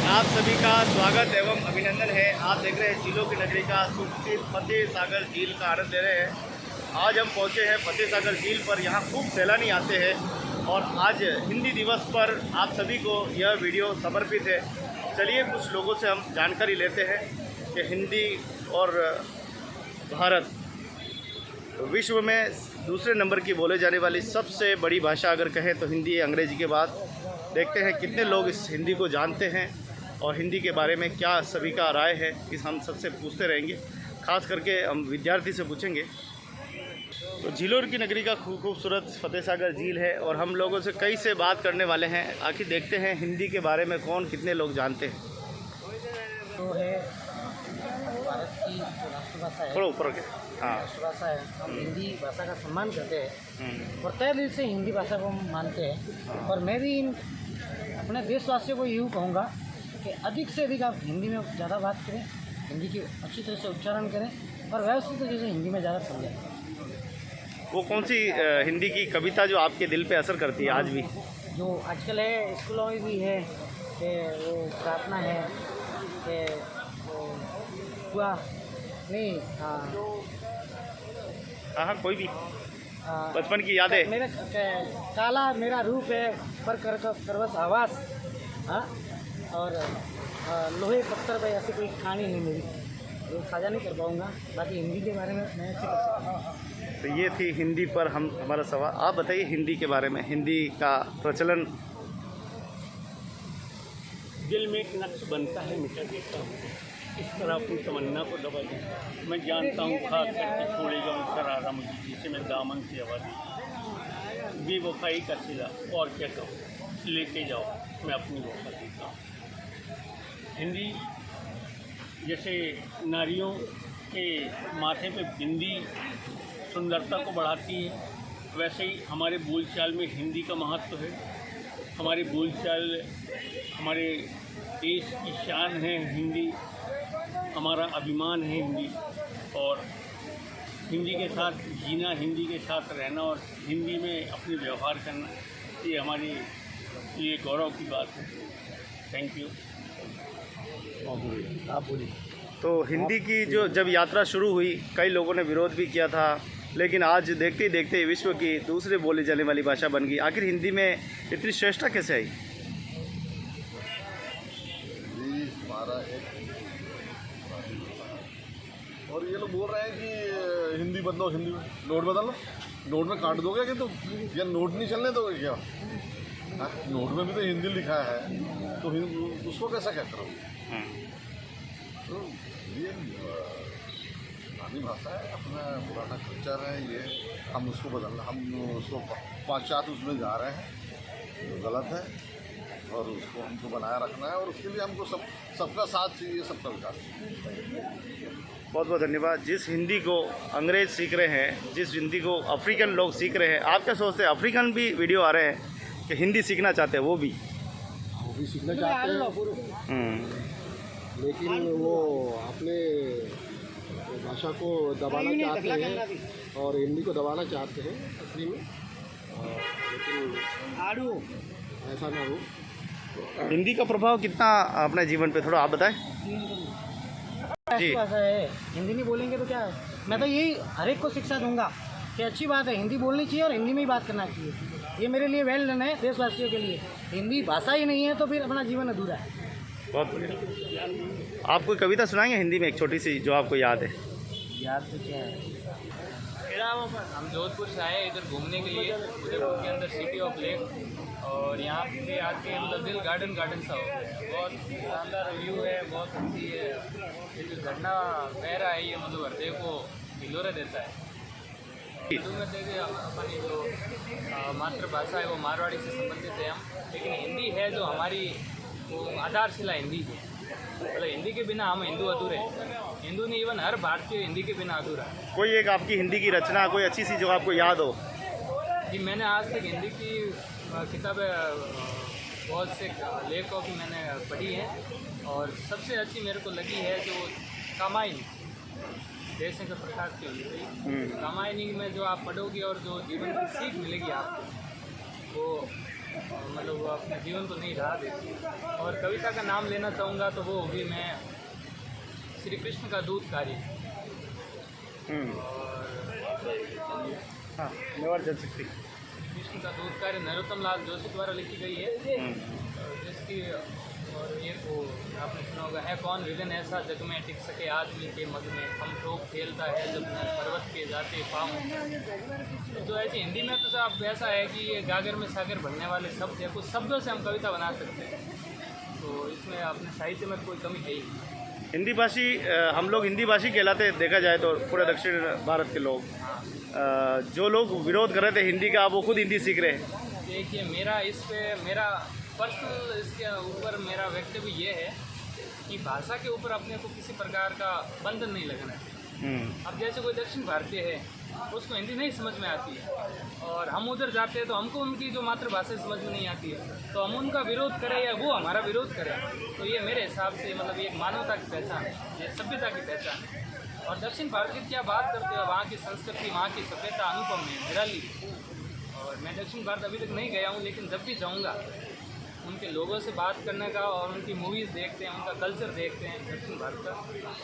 आप सभी का स्वागत एवं अभिनंदन है। आप देख रहे हैं झीलों की नगरी का सुप्रसिद्ध फतेह सागर झील का आनंद ले रहे हैं। आज हम पहुंचे हैं फतेह सागर झील पर। यहाँ खूब सैलानी आते हैं और आज हिंदी दिवस पर आप सभी को यह वीडियो समर्पित है। चलिए कुछ लोगों से हम जानकारी लेते हैं कि हिंदी और भारत विश्व में दूसरे नंबर की बोले जाने वाली सबसे बड़ी भाषा अगर कहें तो हिंदी है, अंग्रेजी के बाद। देखते हैं कितने लोग इस हिंदी को जानते हैं और हिंदी के बारे में क्या सभी का राय है, इस हम सबसे पूछते रहेंगे। खास करके हम विद्यार्थी से पूछेंगे। तो झीलों की नगरी का खूबसूरत फतेह सागर झील है और हम लोगों से कई से बात करने वाले हैं। आखिर देखते हैं हिंदी के बारे में कौन कितने लोग जानते हैं। तो है भारत की जो राष्ट्रभाषा है, थोड़ा ऊपर के हाँ, राष्ट्रभाषा है। हम हिंदी भाषा का सम्मान करते हैं और तय दिल से हिंदी भाषा को हम मानते हैं। और मैं भी अपने देशवासियों को यूँ कहूँगा कि अधिक से अधिक आप हिंदी में ज़्यादा बात करें, हिंदी की अच्छी तरह से उच्चारण करें और व्यवस्थित तरीके से हिंदी में ज़्यादा समझें। वो कौन सी हिंदी की कविता जो आपके दिल पे असर करती है आज भी? जो आजकल है स्कूलों में भी है कि वो प्रार्थना है कि वो हुआ नहीं, हाँ, कोई भी बचपन की यादें। मेरा काला मेरा रूप है पर करवस आवास, हाँ, और लोहे पत्थर पे ऐसी कोई कहानी नहीं मेरी, जो साझा नहीं कर पाऊँगा। बाकी हिंदी के बारे में मैं अच्छी कर सकता हूँ। तो ये थी हिंदी पर हमारा सवाल। आप बताइए हिंदी के बारे में, हिंदी का प्रचलन। दिल में एक नक्श बनता है मिटा देता हूँ, इस तरह अपनी तमन्ना को दबा दूँ। मैं जानता हूँ खास करके छोड़ेगा शरारा मुझे, जिसे मैं दामन से आवाज़ दी। बेवफाई का सिला और क्या कहूँ, लेते जाओ मैं अपनी वफा देता हूँ। हिंदी जैसे नारियों के माथे पे बिंदी सुंदरता को बढ़ाती है, वैसे ही हमारे बोलचाल में हिंदी का महत्व है। हमारे बोलचाल हमारे देश की शान है हिंदी, हमारा अभिमान है हिंदी। और हिंदी के साथ जीना, हिंदी के साथ रहना और हिंदी में अपने व्यवहार करना, ये हमारे लिए गौरव की बात है। Thank you. आप बोलिए। तो हिंदी की जो जब यात्रा शुरू हुई कई लोगों ने विरोध भी किया था, लेकिन आज देखते ही देखते विश्व की दूसरे बोली जाने वाली भाषा बन गई। आखिर हिंदी में इतनी श्रेष्ठता कैसे आई? हमारा एक और ये लोग बोल रहे हैं कि हिंदी बदलो, हिंदी नोट बदलो। नोट में काट दोगे कि तो या नोट नहीं चलने दोगे क्या? हाँ, नोट में भी तो हिंदी लिखा है, तो उसको कैसा क्या करोगे? तो ये पुरानी भाषा है, अपना पुराना कल्चर है, ये हम उसको बदलना, हम उसको पाश्चात्य उसमें जा रहे हैं, जो गलत है। और उसको हमको बनाए रखना है और उसके लिए हमको सबका साथ चाहिए, सबका विकास चाहिए। बहुत बहुत धन्यवाद। जिस हिंदी को अंग्रेज सीख रहे हैं, जिस हिंदी को अफ्रीकन लोग सीख रहे हैं, आप क्या सोचते हैं? अफ्रीकन भी वीडियो आ रहे हैं कि हिंदी सीखना चाहते हैं, वो भी सीखना चाहते हैं, लेकिन वो अपने भाषा को दबाना चाहते हैं और हिंदी को दबाना चाहते हैं असली में, लेकिन ऐसा ना हो। हिंदी का प्रभाव कितना अपने जीवन पे थोड़ा आप बताएं। भाषा है, हिंदी नहीं बोलेंगे तो क्या है? मैं तो यही हर एक को शिक्षा दूंगा कि अच्छी बात है, हिंदी बोलनी चाहिए और हिंदी में ही बात करना चाहिए। ये मेरे लिए वेल डन है, देशवासियों के लिए। हिंदी भाषा ही नहीं है तो फिर अपना जीवन अधूरा है। बहुत बढ़िया। आप कोई कविता सुनाएंगे हिंदी में, एक छोटी सी जो आपको याद है? याद तो क्या है, हम जोधपुर से आए इधर घूमने के लिए, उदयपुर के अंदर सिटी ऑफ लेक, और यहाँ पे आके मतलब दिल गार्डन सा हो गया। बहुत शानदार व्यू है, बहुत अच्छी है। ये जो झरना बह रहा है ये मतलब हृदय को हिलोरे देता है। हिंदू में देखिए अपनी जो मातृभाषा है वो मारवाड़ी से संबंधित है हम, लेकिन हिंदी है जो हमारी वो आधारशिला हिंदी है। मतलब हिंदी के बिना हम हिंदू अधूरे हैं। हिंदू नहीं, इवन हर भारतीय हिंदी के बिना अधूरा है। कोई एक आपकी हिंदी की रचना कोई अच्छी सी जो आपको याद हो? जी, मैंने आज तक हिंदी की किताबें बहुत से लेखकों की मैंने पढ़ी हैं और सबसे अच्छी मेरे को लगी है जो कामायनी, जयशंकर प्रसाद की हुई थी। कामायनी में जो आप पढ़ोगे और जो जीवन की सीख मिलेगी आपको, वो मतलब वो अपने जीवन को नहीं राह देती। और कविता का नाम लेना चाहूँगा तो वो होगी मैं श्री कृष्ण का दूत कार्य। हाँ नेवर जज सकती। कृष्ण का दूत कार्य नरोत्तम लाल जोशी द्वारा लिखी गई है, जिसकी और ये वो आपने सुना होगा, है कौन विघन ऐसा जग में टिक सके आदमी के मग में, हम शोक खेलता है जब नर पर्वत के जाते पाँव। तो ऐसी हिंदी में तो साहब ऐसा है कि ये गागर में सागर भरने वाले शब्द है, कुछ शब्दों से हम कविता बना सकते हैं, तो इसमें अपने साहित्य में कोई कमी है ही नहीं। हिंदी भाषी हम लोग हिंदी भाषी कहलाते हैं, देखा जाए तो पूरे दक्षिण भारत के लोग। जो लोग विरोध कर रहे थे हिंदी का, वो खुद हिंदी सीख रहे हैं। देखिए मेरा पर्सनल इसके ऊपर मेरा वक्तव्य ये है कि भाषा के ऊपर अपने को किसी प्रकार का बंधन नहीं लगना चाहिए। अब जैसे कोई दक्षिण भारतीय है, उसको हिंदी नहीं समझ में आती है और हम उधर जाते हैं तो हमको उनकी जो मातृभाषा समझ में नहीं आती है, तो हम उनका विरोध करें या वो हमारा विरोध करें, तो ये मेरे हिसाब से मतलब ये एक मानवता की पहचान है, ये सभ्यता की पहचान है। और दक्षिण भारत की क्या बात करते हो, वहाँ की संस्कृति, वहाँ की सभ्यता अनुपम है, निराली। और मैं दक्षिण भारत अभी तक नहीं गया हूँ, लेकिन जब भी जाऊँगा उनके लोगों से बात करने का और उनकी मूवीज़ देखते हैं, उनका कल्चर देखते हैं, दक्षिण भारत का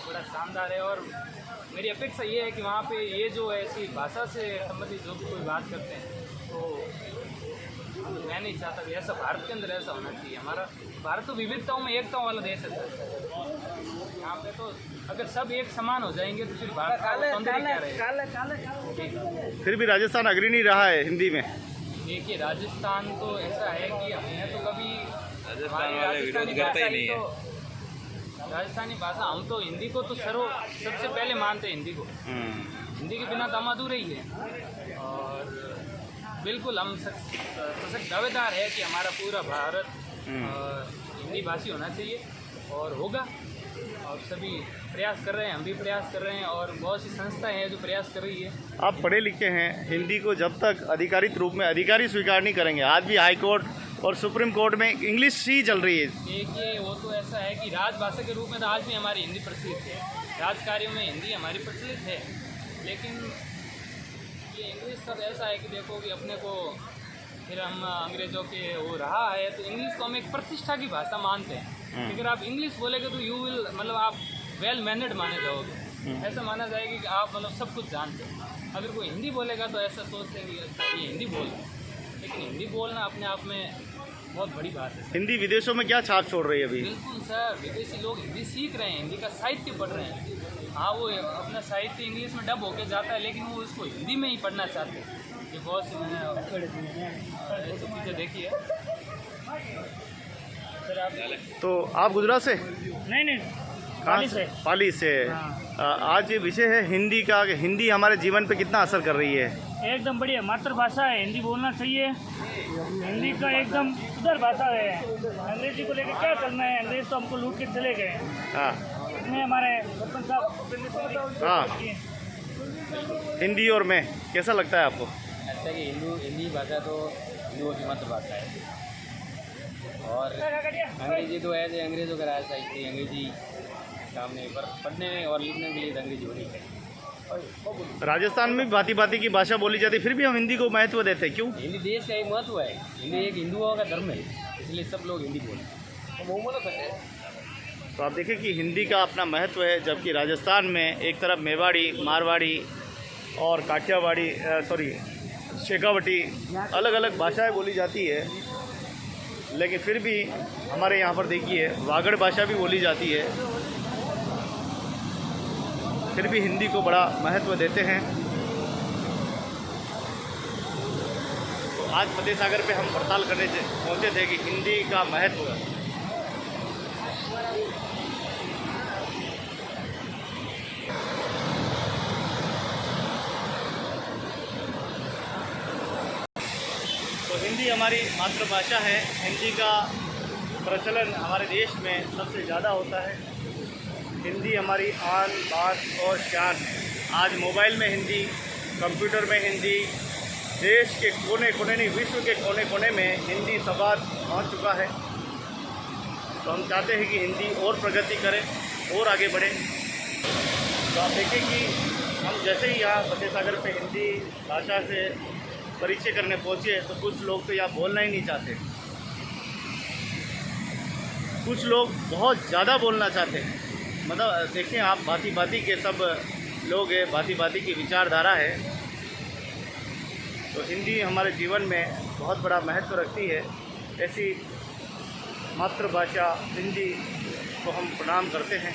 बड़ा शानदार है। और मेरी अपेक्षा ये है कि वहाँ पे ये जो ऐसी भाषा से संबंधित जो भी कोई बात करते हैं, तो मैं नहीं चाहता कि ऐसा भारत के अंदर ऐसा होना चाहिए। हमारा भारत तो विविधताओं में एकताओं वाला देश है, यहाँ पे तो अगर सब एक समान हो जाएंगे तो फिर भारत का सौंदर्य क्या रहेगा। फिर भी राजस्थान अग्रणी रहा है हिंदी में। देखिए राजस्थान तो ऐसा है कि हमने तो कभी राजस्थान वाले विरोध करते ही नहीं है। राजस्थानी भाषा हम तो हिंदी को तो सबसे पहले मानते हैं हिंदी को। हिंदी के बिना तो हम अधूरे ही हैं। और बिल्कुल हम सशक्त दावेदार है कि हमारा पूरा भारत हिंदी भाषी होना चाहिए और होगा। और सभी प्रयास कर रहे हैं, हम भी प्रयास कर रहे हैं और बहुत सी संस्थाएं हैं जो प्रयास कर रही है। आप पढ़े लिखे हैं, हिंदी को जब तक अधिकारित रूप में अधिकारी स्वीकार नहीं करेंगे, आज भी हाई कोर्ट और सुप्रीम कोर्ट में इंग्लिश ही चल रही है। देखिए वो तो ऐसा है कि राजभाषा के रूप में तो आज भी हमारी हिंदी प्रचलित है, राजकार्यों में हिंदी हमारी प्रचलित है, लेकिन ये इंग्लिश सब ऐसा है कि देखो कि अपने को फिर हम अंग्रेज़ों के वो रहा है, तो इंग्लिश को हम एक प्रतिष्ठा की भाषा मानते हैं। अगर आप इंग्लिश बोलेंगे तो यू विल मतलब आप वेल मैनर्ड माने जाओगे, ऐसा माना जाएगा कि आप मतलब सब कुछ जानते हैं। अगर कोई हिंदी बोलेगा तो ऐसा सोचते हैं कि अच्छा ये हिंदी बोल रहा है, लेकिन हिंदी बोलना अपने आप में बहुत बड़ी बात है। हिंदी विदेशों में क्या छाप छोड़ रही है अभी? बिल्कुल सर, विदेशी लोग हिंदी सीख रहे हैं, हिंदी का साहित्य पढ़ रहे हैं। हाँ वो अपना साहित्य इंग्लिश में डब होके जाता है, लेकिन वो उसको हिंदी में ही पढ़ना चाहते हैं। ये बहुत सी मैंने चीज़ें देखी है। सर आप तो आप गुजरात से? नहीं कहाँ से? पाली से। आज ये विषय है हिंदी का, कि हिंदी हमारे जीवन पे कितना असर कर रही है। एकदम बढ़िया मातृभाषा है, हिंदी बोलना चाहिए। हिंदी का एकदम सुंदर भाषा है। अंग्रेजी को लेकर क्या करना है, अंग्रेज तो हमको लूट के चले गए। हाँ इसमें हमारे सरपंच साहब हाँ, हिंदी और मैं कैसा लगता है आपको? लगता है कि हिंदी भाषा तो हिंदुओं की मातृभाषा है, और अंग्रेजी तो ऐसे अंग्रेज़ों का राज साहित्य, अंग्रेजी सामने पर पढ़ने और लिखने के लिए अंग्रेजी होनी चाहिए। राजस्थान में भांति भांति की भाषा बोली जाती है, फिर भी हम हिंदी को महत्व देते हैं, क्यों? हिंदी देश का एक महत्व है, हिंदी एक हिंदुओं का धर्म है, इसलिए सब लोग हिंदी बोलते हैं। तो आप देखें कि हिंदी का अपना महत्व है, जबकि राजस्थान में एक तरफ मेवाड़ी, मारवाड़ी और काठियावाड़ी शेखावटी अलग अलग भाषाएं बोली जाती है, लेकिन फिर भी हमारे यहाँ पर देखिए वागड़ भाषा भी बोली जाती है, फिर भी हिंदी को बड़ा महत्व देते हैं। तो आज फतेह सागर पे हम पड़ताल करने पहुँचे थे कि हिंदी का महत्व तो हिंदी हमारी मातृभाषा है। हिंदी का प्रचलन हमारे देश में सबसे ज़्यादा होता है। हिंदी हमारी आन बात और शान है। आज मोबाइल में हिंदी, कंप्यूटर में हिंदी, देश के कोने कोने नहीं विश्व के कोने कोने में हिंदी संवाद पहुंच चुका है। तो हम चाहते हैं कि हिंदी और प्रगति करे और आगे बढ़े। तो आप देखें कि हम जैसे ही यहाँ फतेह सागर पे हिंदी भाषा से परिचय करने पहुँचे तो कुछ लोग तो यहाँ बोलना ही नहीं चाहते, कुछ लोग बहुत ज़्यादा बोलना चाहते हैं। मतलब देखिए आप, भांति भांति के सब लोग हैं, भांति भांति की विचारधारा है। तो हिंदी हमारे जीवन में बहुत बड़ा महत्व रखती है। ऐसी मातृभाषा हिंदी को हम प्रणाम करते हैं।